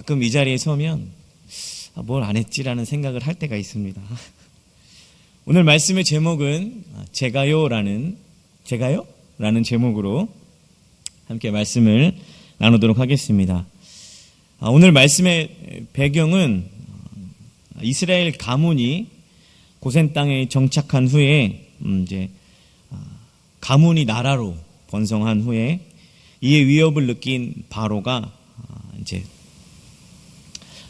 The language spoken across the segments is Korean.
가끔 이 자리에 서면 뭘 안 했지라는 생각을 할 때가 있습니다. 오늘 말씀의 제목은 제가요라는 제목으로 함께 말씀을 나누도록 하겠습니다. 오늘 말씀의 배경은 이스라엘 가문이 고센 땅에 정착한 후에 가문이 나라로 번성한 후에 이에 위협을 느낀 바로가 이제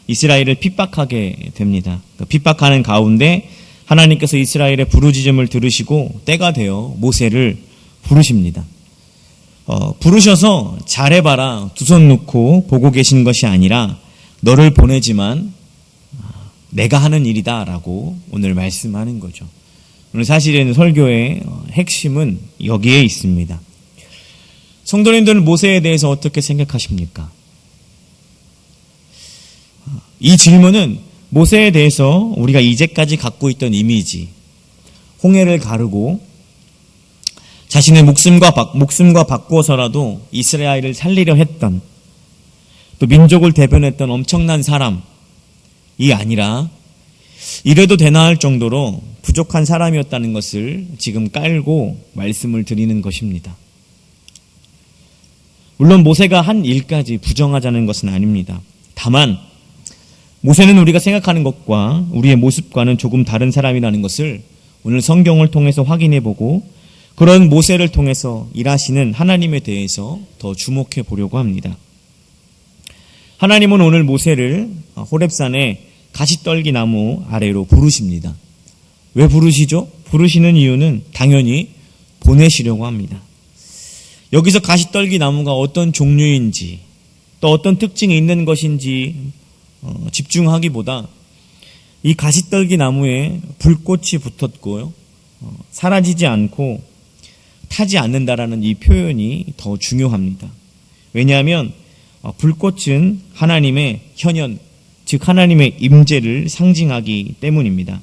이스라엘을 핍박하게 됩니다. 핍박하는 가운데 하나님께서 이스라엘의 부르짖음을 들으시고 때가 되어 모세를 부르십니다. 부르셔서 잘해봐라 두 손 놓고 보고 계신 것이 아니라 너를 보내지만 내가 하는 일이다 라고 오늘 말씀하는 거죠. 오늘 사실은 설교의 핵심은 여기에 있습니다. 성도님들은 모세에 대해서 어떻게 생각하십니까? 이 질문은 모세에 대해서 우리가 이제까지 갖고 있던 이미지, 홍해를 가르고 자신의 목숨과 바꾸어서라도 이스라엘을 살리려 했던, 또 민족을 대변했던 엄청난 사람이 아니라 이래도 되나 할 정도로 부족한 사람이었다는 것을 지금 깔고 말씀을 드리는 것입니다. 물론 모세가 한 일까지 부정하자는 것은 아닙니다. 다만 모세는 우리가 생각하는 것과 우리의 모습과는 조금 다른 사람이라는 것을 오늘 성경을 통해서 확인해보고 그런 모세를 통해서 일하시는 하나님에 대해서 더 주목해 보려고 합니다. 하나님은 오늘 모세를 호렙산의 가시떨기 나무 아래로 부르십니다. 왜 부르시죠? 부르시는 이유는 당연히 보내시려고 합니다. 여기서 가시떨기 나무가 어떤 종류인지 또 어떤 특징이 있는 것인지 집중하기보다 이 가시떨기 나무에 불꽃이 붙었고요, 사라지지 않고 타지 않는다라는 이 표현이 더 중요합니다. 왜냐하면 불꽃은 하나님의 현현, 즉 하나님의 임재를 상징하기 때문입니다.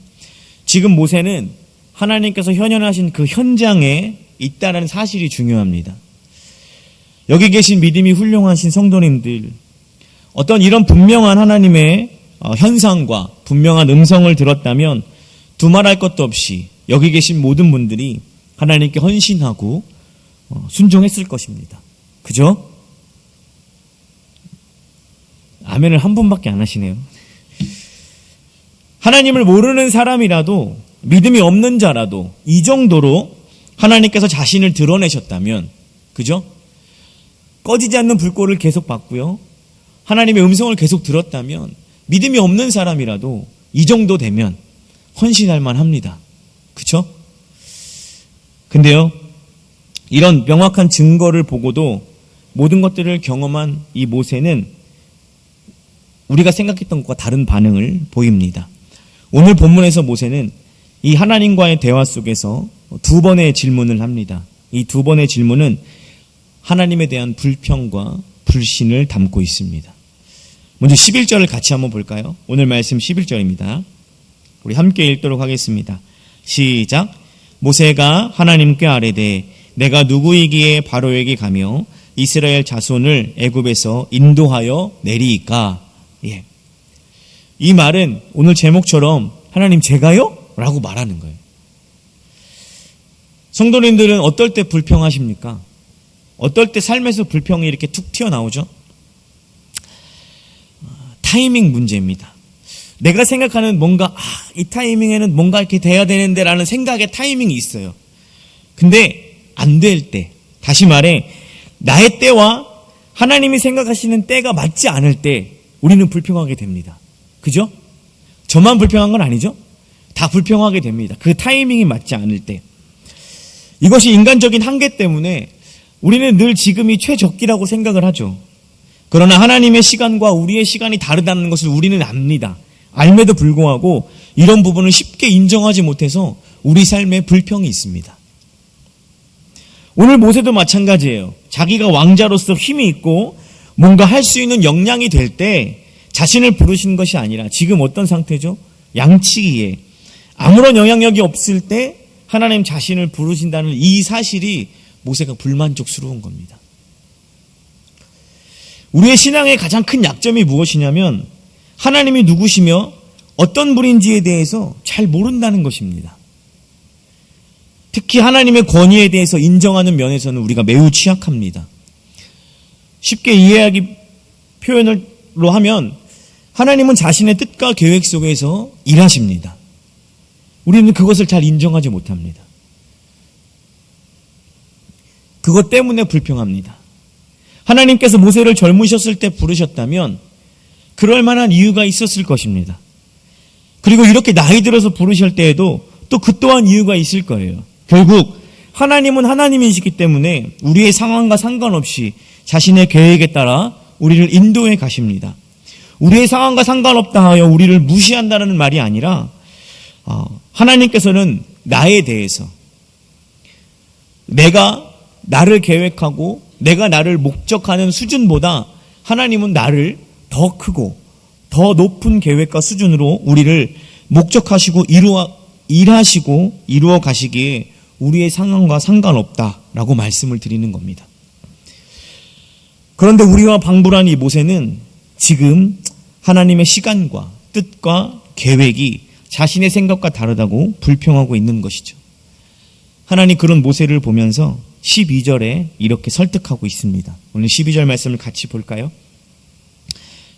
지금 모세는 하나님께서 현현하신 그 현장에 있다는 사실이 중요합니다. 여기 계신 믿음이 훌륭하신 성도님들, 어떤 이런 분명한 하나님의 현상과 분명한 음성을 들었다면 두말할 것도 없이 여기 계신 모든 분들이 하나님께 헌신하고 순종했을 것입니다. 그죠? 아멘을 한 분밖에 안 하시네요. 하나님을 모르는 사람이라도 믿음이 없는 자라도 이 정도로 하나님께서 자신을 드러내셨다면, 그죠? 꺼지지 않는 불꽃을 계속 봤고요, 하나님의 음성을 계속 들었다면 믿음이 없는 사람이라도 이 정도 되면 헌신할 만합니다. 그렇죠? 근데요, 이런 명확한 증거를 보고도 모든 것들을 경험한 이 모세는 우리가 생각했던 것과 다른 반응을 보입니다. 오늘 본문에서 모세는 이 하나님과의 대화 속에서 두 번의 질문을 합니다. 이 두 번의 질문은 하나님에 대한 불평과 불신을 담고 있습니다. 먼저 11절을 같이 한번 볼까요? 오늘 말씀 11절입니다. 우리 함께 읽도록 하겠습니다. 시작. 모세가 하나님께 아뢰되 내가 누구이기에 바로에게 가며 이스라엘 자손을 애굽에서 인도하여 내리이까. 예. 이 말은 오늘 제목처럼 하나님 제가요? 라고 말하는 거예요. 성도님들은 어떨 때 불평하십니까? 어떨 때 삶에서 불평이 이렇게 툭 튀어나오죠? 타이밍 문제입니다. 내가 생각하는 뭔가 이 타이밍에는 뭔가 이렇게 돼야 되는데 라는 생각의 타이밍이 있어요. 근데 안 될 때, 다시 말해 나의 때와 하나님이 생각하시는 때가 맞지 않을 때 우리는 불평하게 됩니다. 그죠? 저만 불평한 건 아니죠? 다 불평하게 됩니다. 그 타이밍이 맞지 않을 때. 이것이 인간적인 한계 때문에 우리는 늘 지금이 최적기라고 생각을 하죠. 그러나 하나님의 시간과 우리의 시간이 다르다는 것을 우리는 압니다. 알매도 불구하고 이런 부분을 쉽게 인정하지 못해서 우리 삶에 불평이 있습니다. 오늘 모세도 마찬가지예요. 자기가 왕자로서 힘이 있고 뭔가 할 수 있는 역량이 될 때 자신을 부르신 것이 아니라 지금 어떤 상태죠? 양치기에 아무런 영향력이 없을 때 하나님 자신을 부르신다는 이 사실이 모세가 불만족스러운 겁니다. 우리의 신앙의 가장 큰 약점이 무엇이냐면 하나님이 누구시며 어떤 분인지에 대해서 잘 모른다는 것입니다. 특히 하나님의 권위에 대해서 인정하는 면에서는 우리가 매우 취약합니다. 쉽게 이해하기 표현으로 하면 하나님은 자신의 뜻과 계획 속에서 일하십니다. 우리는 그것을 잘 인정하지 못합니다. 그것 때문에 불평합니다. 하나님께서 모세를 젊으셨을 때 부르셨다면 그럴 만한 이유가 있었을 것입니다. 그리고 이렇게 나이 들어서 부르실 때에도 또 그 또한 이유가 있을 거예요. 결국 하나님은 하나님이시기 때문에 우리의 상황과 상관없이 자신의 계획에 따라 우리를 인도해 가십니다. 우리의 상황과 상관없다 하여 우리를 무시한다는 말이 아니라 하나님께서는 나에 대해서 내가 나를 계획하고 내가 나를 목적하는 수준보다 하나님은 나를 더 크고 더 높은 계획과 수준으로 우리를 목적하시고 일하시고 이루어 가시기에 우리의 상황과 상관없다라고 말씀을 드리는 겁니다. 그런데 우리와 방불한 이 모세는 지금 하나님의 시간과 뜻과 계획이 자신의 생각과 다르다고 불평하고 있는 것이죠. 하나님 그런 모세를 보면서 12절에 이렇게 설득하고 있습니다. 오늘 12절 말씀을 같이 볼까요?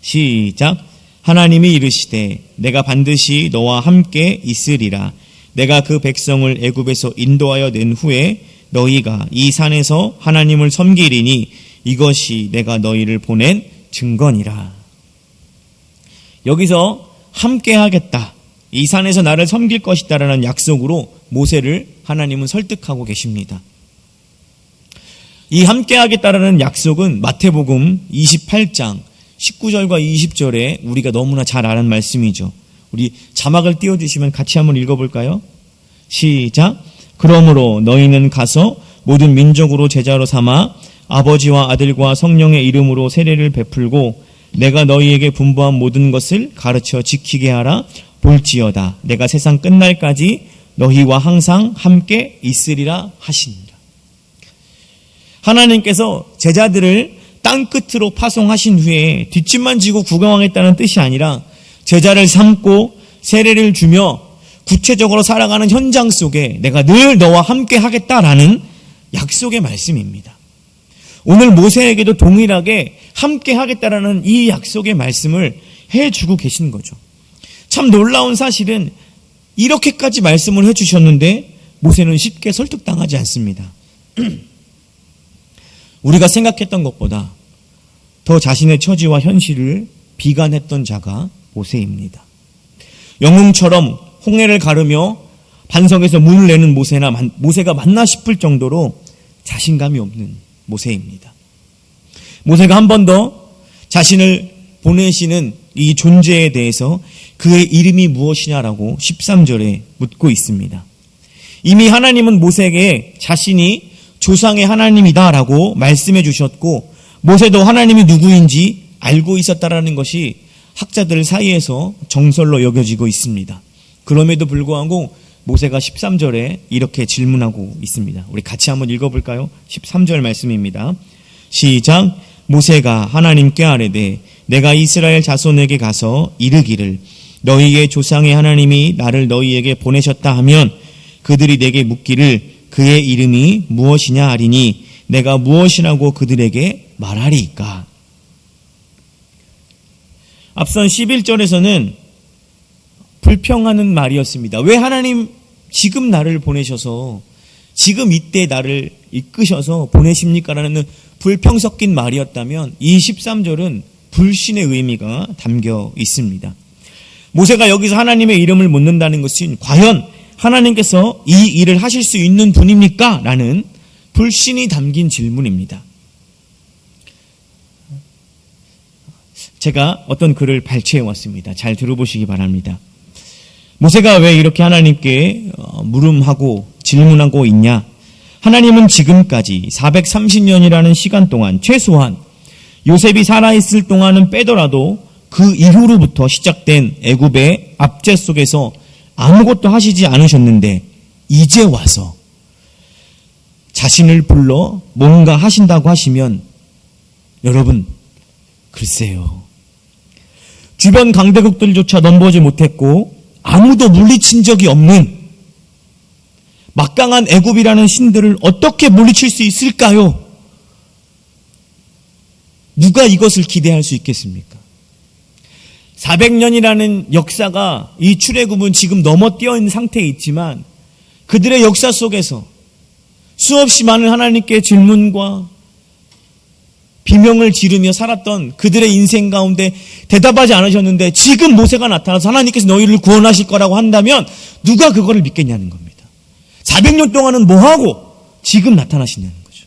시작. 하나님이 이르시되 내가 반드시 너와 함께 있으리라. 내가 그 백성을 애굽에서 인도하여 낸 후에 너희가 이 산에서 하나님을 섬기리니 이것이 내가 너희를 보낸 증거니라. 여기서 함께 하겠다. 이 산에서 나를 섬길 것이다라는 약속으로 모세를 하나님은 설득하고 계십니다. 이 함께 하겠다라는 약속은 마태복음 28장 19절과 20절에 우리가 너무나 잘 아는 말씀이죠. 우리 자막을 띄워주시면 같이 한번 읽어볼까요? 시작. 그러므로 너희는 가서 모든 민족으로 제자로 삼아 아버지와 아들과 성령의 이름으로 세례를 베풀고 내가 너희에게 분부한 모든 것을 가르쳐 지키게 하라. 볼지어다 내가 세상 끝날까지 너희와 항상 함께 있으리라 하시니라. 하나님께서 제자들을 땅끝으로 파송하신 후에 뒷짐만 지고 구경하겠다는 뜻이 아니라 제자를 삼고 세례를 주며 구체적으로 살아가는 현장 속에 내가 늘 너와 함께 하겠다라는 약속의 말씀입니다. 오늘 모세에게도 동일하게 함께 하겠다라는 이 약속의 말씀을 해주고 계신 거죠. 참 놀라운 사실은 이렇게까지 말씀을 해주셨는데 모세는 쉽게 설득당하지 않습니다. 우리가 생각했던 것보다 더 자신의 처지와 현실을 비관했던 자가 모세입니다. 영웅처럼 홍해를 가르며 반석에서 문을 내는 모세가 맞나 싶을 정도로 자신감이 없는 모세입니다. 모세가 한 번 더 자신을 보내시는 이 존재에 대해서 그의 이름이 무엇이냐라고 13절에 묻고 있습니다. 이미 하나님은 모세에게 자신이 조상의 하나님이다라고 말씀해 주셨고 모세도 하나님이 누구인지 알고 있었다라는 것이 학자들 사이에서 정설로 여겨지고 있습니다. 그럼에도 불구하고 모세가 13절에 이렇게 질문하고 있습니다. 우리 같이 한번 읽어볼까요? 13절 말씀입니다. 시작. 모세가 하나님께 아뢰되 내가 이스라엘 자손에게 가서 이르기를 너희의 조상의 하나님이 나를 너희에게 보내셨다 하면 그들이 내게 묻기를 그의 이름이 무엇이냐 하리니 내가 무엇이라고 그들에게 말하리이까. 앞선 11절에서는 불평하는 말이었습니다. 왜 하나님 지금 나를 보내셔서 지금 이때 나를 이끄셔서 보내십니까? 라는 불평 섞인 말이었다면 이 13절은 불신의 의미가 담겨 있습니다. 모세가 여기서 하나님의 이름을 묻는다는 것은 과연 하나님께서 이 일을 하실 수 있는 분입니까? 라는 불신이 담긴 질문입니다. 제가 어떤 글을 발췌해 왔습니다. 잘 들어보시기 바랍니다. 모세가 왜 이렇게 하나님께 물음하고 질문하고 있냐? 하나님은 지금까지 430년이라는 시간 동안 최소한 요셉이 살아있을 동안은 빼더라도 그 이후로부터 시작된 애굽의 압제 속에서 아무것도 하시지 않으셨는데 이제 와서 자신을 불러 뭔가 하신다고 하시면 여러분 글쎄요. 주변 강대국들조차 넘보지 못했고 아무도 물리친 적이 없는 막강한 애굽이라는 신들을 어떻게 물리칠 수 있을까요? 누가 이것을 기대할 수 있겠습니까? 400년이라는 역사가 이 출애굽은 지금 넘어뛰어 있는 상태에 있지만 그들의 역사 속에서 수없이 많은 하나님께 질문과 비명을 지르며 살았던 그들의 인생 가운데 대답하지 않으셨는데 지금 모세가 나타나서 하나님께서 너희를 구원하실 거라고 한다면 누가 그거를 믿겠냐는 겁니다. 400년 동안은 뭐하고 지금 나타나시냐는 거죠.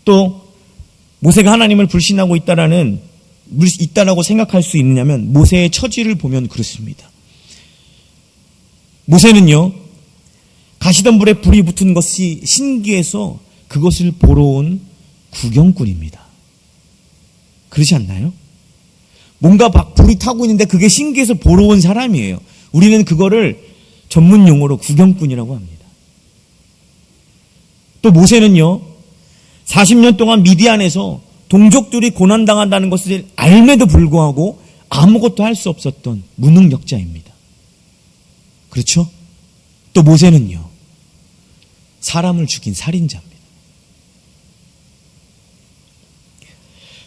또 모세가 하나님을 불신하고 있다라고 생각할 수 있느냐면 모세의 처지를 보면 그렇습니다. 모세는요, 가시덤불에 불이 붙은 것이 신기해서 그것을 보러 온 구경꾼입니다. 그렇지 않나요? 뭔가 불이 타고 있는데 그게 신기해서 보러 온 사람이에요. 우리는 그거를 전문 용어로 구경꾼이라고 합니다. 또 모세는요, 40년 동안 미디안에서 동족들이 고난당한다는 것을 알매도 불구하고 아무것도 할 수 없었던 무능력자입니다. 그렇죠? 또 모세는요, 사람을 죽인 살인자입니다.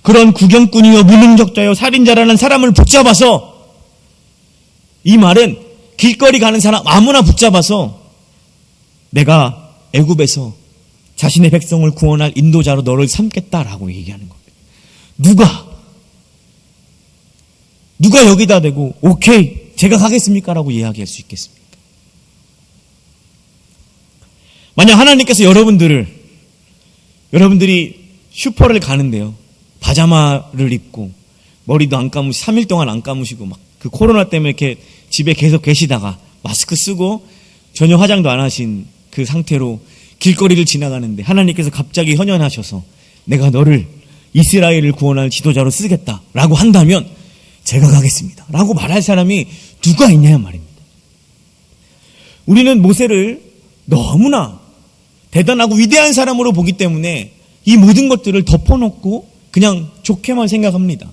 그런 구경꾼이요, 무능력자요, 살인자라는 사람을 붙잡아서, 이 말은 길거리 가는 사람 아무나 붙잡아서 내가 애굽에서 자신의 백성을 구원할 인도자로 너를 삼겠다라고 얘기하는 겁니다. 누가 여기다 대고 오케이 제가 가겠습니까? 라고 이야기할 수 있겠습니까? 만약 하나님께서 여러분들이 슈퍼를 가는데요, 파자마를 입고 머리도 안 감으시고 3일 동안 안 감으시고 막 그 코로나 때문에 이렇게 집에 계속 계시다가 마스크 쓰고 전혀 화장도 안 하신 그 상태로 길거리를 지나가는데 하나님께서 갑자기 현현하셔서 내가 너를 이스라엘을 구원할 지도자로 쓰겠다라고 한다면 제가 가겠습니다 라고 말할 사람이 누가 있냐 말입니다. 우리는 모세를 너무나 대단하고 위대한 사람으로 보기 때문에 이 모든 것들을 덮어놓고 그냥 좋게만 생각합니다.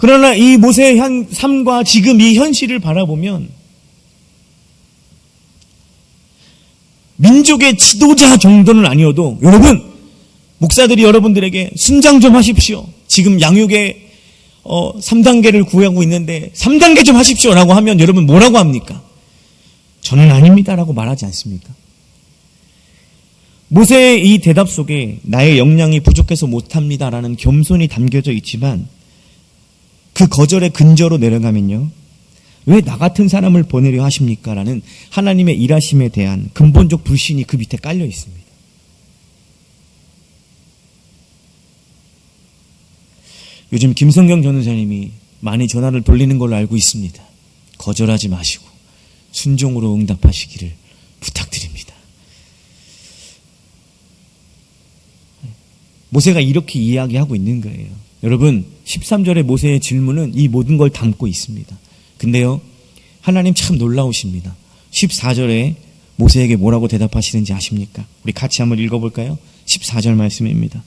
그러나 이 모세의 삶과 지금 이 현실을 바라보면 민족의 지도자 정도는 아니어도 여러분, 목사들이 여러분들에게 순장 좀 하십시오. 지금 양육의 3단계를 구하고 있는데 3단계 좀 하십시오라고 하면 여러분 뭐라고 합니까? 저는 아닙니다라고 말하지 않습니까? 모세의 이 대답 속에 나의 역량이 부족해서 못합니다라는 겸손이 담겨져 있지만 그 거절의 근저로 내려가면요, 왜 나 같은 사람을 보내려 하십니까? 라는 하나님의 일하심에 대한 근본적 불신이 그 밑에 깔려 있습니다. 요즘 김성경 전도사님이 많이 전화를 돌리는 걸로 알고 있습니다. 거절하지 마시고 순종으로 응답하시기를 부탁드립니다. 모세가 이렇게 이야기하고 있는 거예요. 여러분, 13절의 모세의 질문은 이 모든 걸 담고 있습니다. 근데요, 하나님 참 놀라우십니다. 14절에 모세에게 뭐라고 대답하시는지 아십니까? 우리 같이 한번 읽어볼까요? 14절 말씀입니다.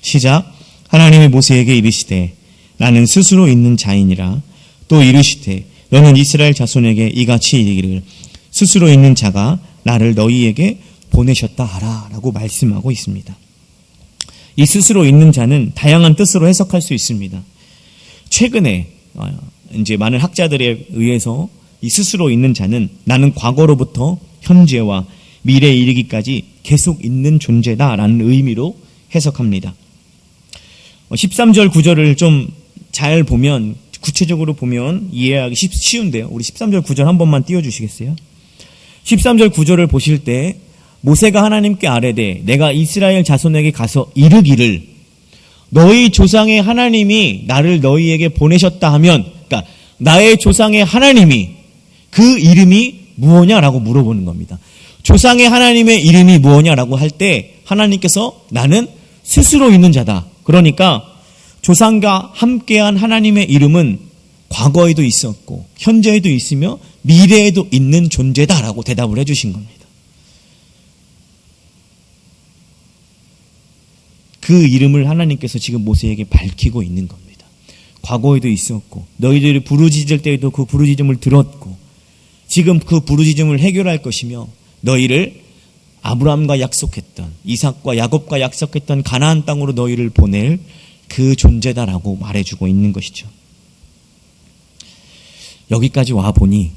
시작. 하나님이 모세에게 이르시되 나는 스스로 있는 자이니라. 또 이르시되 너는 이스라엘 자손에게 이같이 이르기를 스스로 있는 자가 나를 너희에게 보내셨다 하라 라고 말씀하고 있습니다. 이 스스로 있는 자는 다양한 뜻으로 해석할 수 있습니다. 최근에 이제 많은 학자들에 의해서 이 스스로 있는 자는 나는 과거로부터 현재와 미래에 이르기까지 계속 있는 존재다라는 의미로 해석합니다. 13절 9절을 좀 잘 보면, 구체적으로 보면 이해하기 쉬운데요. 우리 13절 9절 한 번만 띄워주시겠어요? 13절 9절을 보실 때 모세가 하나님께 아뢰되 내가 이스라엘 자손에게 가서 이르기를 너희 조상의 하나님이 나를 너희에게 보내셨다 하면, 그러니까 나의 조상의 하나님이 그 이름이 무엇냐라고 물어보는 겁니다. 조상의 하나님의 이름이 무엇냐라고 할 때 하나님께서 나는 스스로 있는 자다. 그러니까 조상과 함께한 하나님의 이름은 과거에도 있었고 현재에도 있으며 미래에도 있는 존재다라고 대답을 해주신 겁니다. 그 이름을 하나님께서 지금 모세에게 밝히고 있는 겁니다. 과거에도 있었고 너희들이 부르짖을 때에도 그 부르짖음을 들었고 지금 그 부르짖음을 해결할 것이며 너희를 아브라함과 약속했던 이삭과 야곱과 약속했던 가나안 땅으로 너희를 보낼 그 존재다라고 말해주고 있는 것이죠. 여기까지 와보니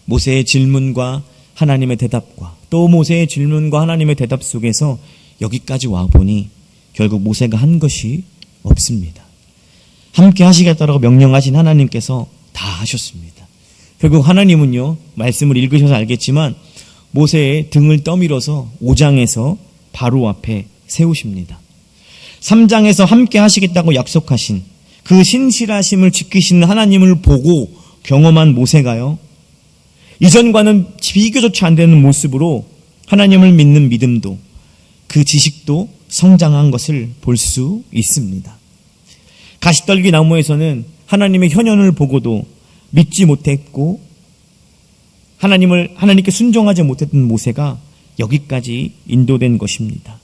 모세의 질문과 하나님의 대답과 또 모세의 질문과 하나님의 대답 속에서 여기까지 와보니 결국 모세가 한 것이 없습니다. 함께 하시겠다라고 명령하신 하나님께서 다 하셨습니다. 결국 하나님은요, 말씀을 읽으셔서 알겠지만 모세의 등을 떠밀어서 5장에서 바로 앞에 세우십니다. 3장에서 함께 하시겠다고 약속하신 그 신실하심을 지키시는 하나님을 보고 경험한 모세가요, 이전과는 비교조차 안 되는 모습으로 하나님을 믿는 믿음도 그 지식도 성장한 것을 볼 수 있습니다. 가시떨기 나무에서는 하나님의 현현을 보고도 믿지 못했고 하나님께 순종하지 못했던 모세가 여기까지 인도된 것입니다.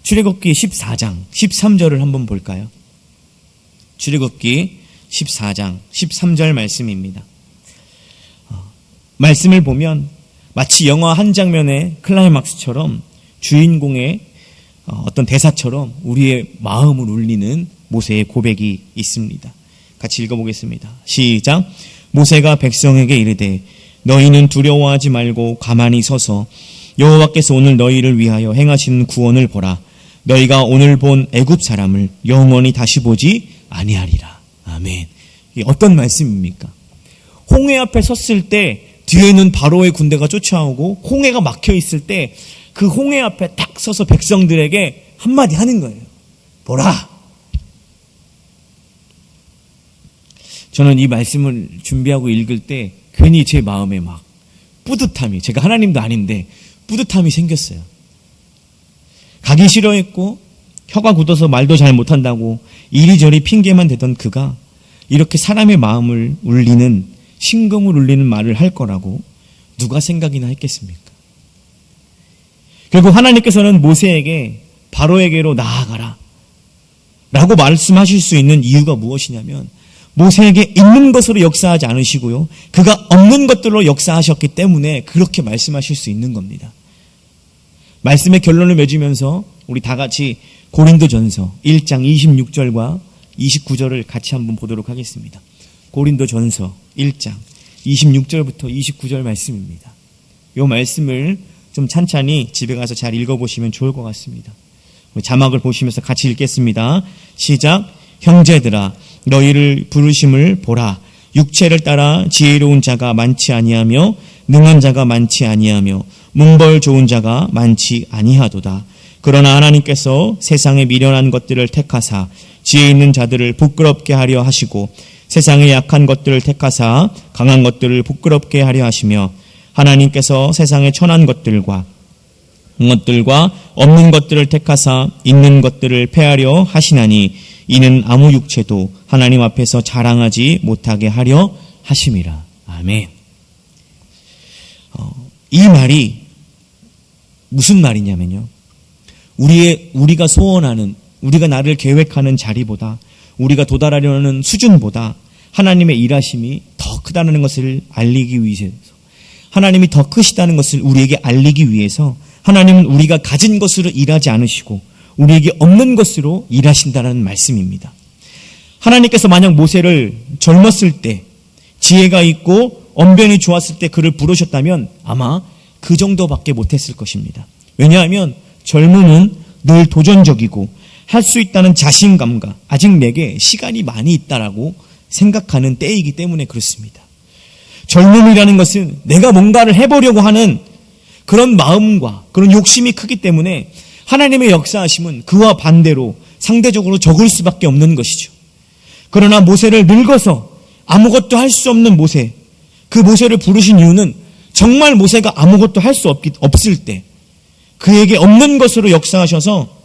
출애굽기 14장 13절을 한번 볼까요? 출애굽기 14장 13절 말씀입니다. 말씀을 보면 마치 영화 한 장면의 클라이막스처럼 주인공의 어떤 대사처럼 우리의 마음을 울리는 모세의 고백이 있습니다. 같이 읽어보겠습니다. 시작. 모세가 백성에게 이르되 너희는 두려워하지 말고 가만히 서서 여호와께서 오늘 너희를 위하여 행하시는 구원을 보라. 너희가 오늘 본 애굽 사람을 영원히 다시 보지 아니하리라. 아멘. 이게 어떤 말씀입니까? 홍해 앞에 섰을 때 뒤에는 바로의 군대가 쫓아오고 홍해가 막혀 있을 때 그 홍해 앞에 딱 서서 백성들에게 한마디 하는 거예요. 보라. 저는 이 말씀을 준비하고 읽을 때 괜히 제 마음에 막 뿌듯함이, 제가 하나님도 아닌데 뿌듯함이 생겼어요. 가기 싫어했고 혀가 굳어서 말도 잘 못한다고 이리저리 핑계만 대던 그가 이렇게 사람의 마음을 울리는, 심금을 울리는 말을 할 거라고 누가 생각이나 했겠습니까? 결국 하나님께서는 모세에게 바로에게로 나아가라 라고 말씀하실 수 있는 이유가 무엇이냐면 모세에게 있는 것으로 역사하지 않으시고요, 그가 없는 것들로 역사하셨기 때문에 그렇게 말씀하실 수 있는 겁니다. 말씀의 결론을 맺으면서 우리 다 같이 고린도전서 1장 26절과 29절을 같이 한번 보도록 하겠습니다. 고린도전서 1장 26절부터 29절 말씀입니다. 이 말씀을 좀 찬찬히 집에 가서 잘 읽어보시면 좋을 것 같습니다. 자막을 보시면서 같이 읽겠습니다. 시작. 형제들아 너희를 부르심을 보라. 육체를 따라 지혜로운 자가 많지 아니하며 능한 자가 많지 아니하며 문벌 좋은 자가 많지 아니하도다. 그러나 하나님께서 세상에 미련한 것들을 택하사 지혜 있는 자들을 부끄럽게 하려 하시고 세상에 약한 것들을 택하사 강한 것들을 부끄럽게 하려 하시며 하나님께서 세상에 천한 것들과 없는 것들을 택하사 있는 것들을 패하려 하시나니 이는 아무 육체도 하나님 앞에서 자랑하지 못하게 하려 하심이라. 아멘. 이 말이 무슨 말이냐면요, 우리가 소원하는, 우리가 나를 계획하는 자리보다, 우리가 도달하려는 수준보다 하나님의 일하심이 더 크다는 것을 알리기 위해서, 하나님이 더 크시다는 것을 우리에게 알리기 위해서 하나님은 우리가 가진 것으로 일하지 않으시고 우리에게 없는 것으로 일하신다는 말씀입니다. 하나님께서 만약 모세를 젊었을 때 지혜가 있고 언변이 좋았을 때 그를 부르셨다면 아마 그 정도밖에 못했을 것입니다. 왜냐하면 젊음은 늘 도전적이고 할 수 있다는 자신감과 아직 내게 시간이 많이 있다라고 생각하는 때이기 때문에 그렇습니다. 젊음이라는 것은 내가 뭔가를 해보려고 하는 그런 마음과 그런 욕심이 크기 때문에 하나님의 역사하심은 그와 반대로 상대적으로 적을 수밖에 없는 것이죠. 그러나 모세를 늙어서 아무것도 할 수 없는 모세, 그 모세를 부르신 이유는 정말 모세가 아무것도 할 수 없을 때 그에게 없는 것으로 역사하셔서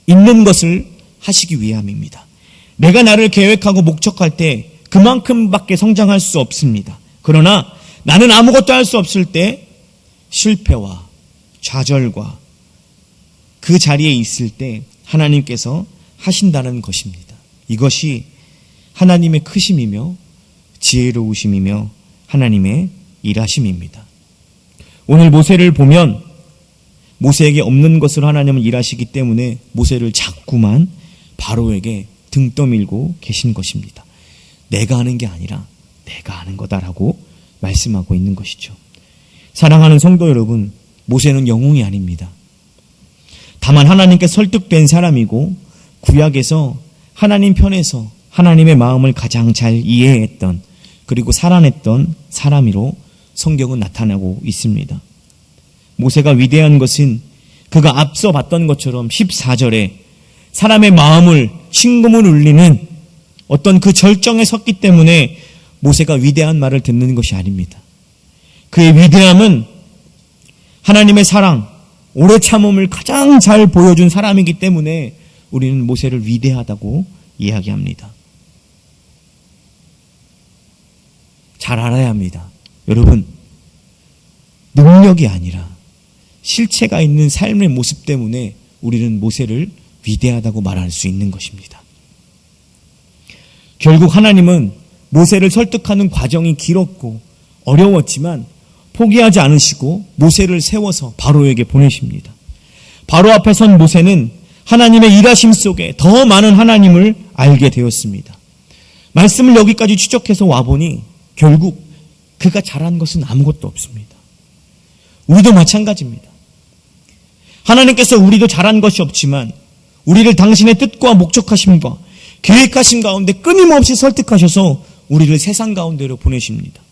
있는 것을 하시기 위함입니다. 내가 나를 계획하고 목적할 때 그만큼밖에 성장할 수 없습니다. 그러나 나는 아무것도 할 수 없을 때 실패와 좌절과 그 자리에 있을 때 하나님께서 하신다는 것입니다. 이것이 하나님의 크심이며 지혜로우심이며 하나님의 일하심입니다. 오늘 모세를 보면 모세에게 없는 것으로 하나님은 일하시기 때문에 모세를 자꾸만 바로에게 등 떠밀고 계신 것입니다. 내가 하는 게 아니라 내가 하는 거다라고 말씀하고 있는 것이죠. 사랑하는 성도 여러분, 모세는 영웅이 아닙니다. 다만 하나님께 설득된 사람이고 구약에서 하나님 편에서 하나님의 마음을 가장 잘 이해했던 그리고 살아냈던 사람으로 성경은 나타나고 있습니다. 모세가 위대한 것은 그가 앞서 봤던 것처럼 14절에 사람의 마음을 심금을 울리는 어떤 그 절정에 섰기 때문에 모세가 위대한 말을 듣는 것이 아닙니다. 그의 위대함은 하나님의 사랑, 오래 참음을 가장 잘 보여준 사람이기 때문에 우리는 모세를 위대하다고 이야기합니다. 잘 알아야 합니다. 여러분, 능력이 아니라 실체가 있는 삶의 모습 때문에 우리는 모세를 위대하다고 말할 수 있는 것입니다. 결국 하나님은 모세를 설득하는 과정이 길었고 어려웠지만 포기하지 않으시고 모세를 세워서 바로에게 보내십니다. 바로 앞에 선 모세는 하나님의 일하심 속에 더 많은 하나님을 알게 되었습니다. 말씀을 여기까지 추적해서 와보니 결국 그가 잘한 것은 아무것도 없습니다. 우리도 마찬가지입니다. 하나님께서 우리도 잘한 것이 없지만 우리를 당신의 뜻과 목적하심과 계획하심 가운데 끊임없이 설득하셔서 우리를 세상 가운데로 보내십니다.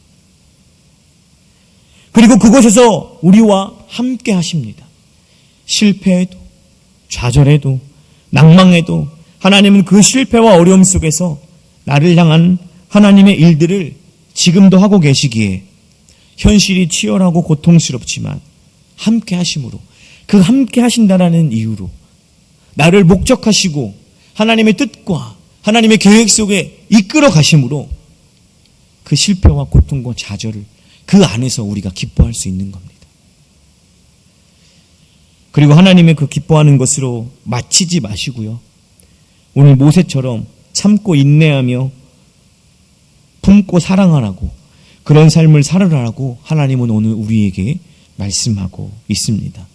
그리고 그곳에서 우리와 함께 하십니다. 실패해도 좌절해도 낭망해도 하나님은 그 실패와 어려움 속에서 나를 향한 하나님의 일들을 지금도 하고 계시기에 현실이 치열하고 고통스럽지만 함께 하심으로 그 함께 하신다라는 이유로 나를 목적하시고 하나님의 뜻과 하나님의 계획 속에 이끌어 가심으로 그 실패와 고통과 좌절을 그 안에서 우리가 기뻐할 수 있는 겁니다. 그리고 하나님의 그 기뻐하는 것으로 마치지 마시고요. 오늘 모세처럼 참고 인내하며 품고 사랑하라고 그런 삶을 살아라라고 하나님은 오늘 우리에게 말씀하고 있습니다.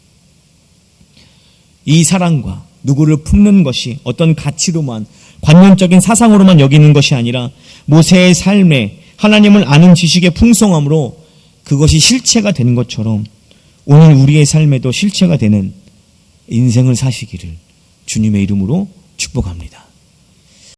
이 사랑과 누구를 품는 것이 어떤 가치로만 관념적인 사상으로만 여기는 것이 아니라 모세의 삶에 하나님을 아는 지식의 풍성함으로 그것이 실체가 되는 것처럼 오늘 우리의 삶에도 실체가 되는 인생을 사시기를 주님의 이름으로 축복합니다.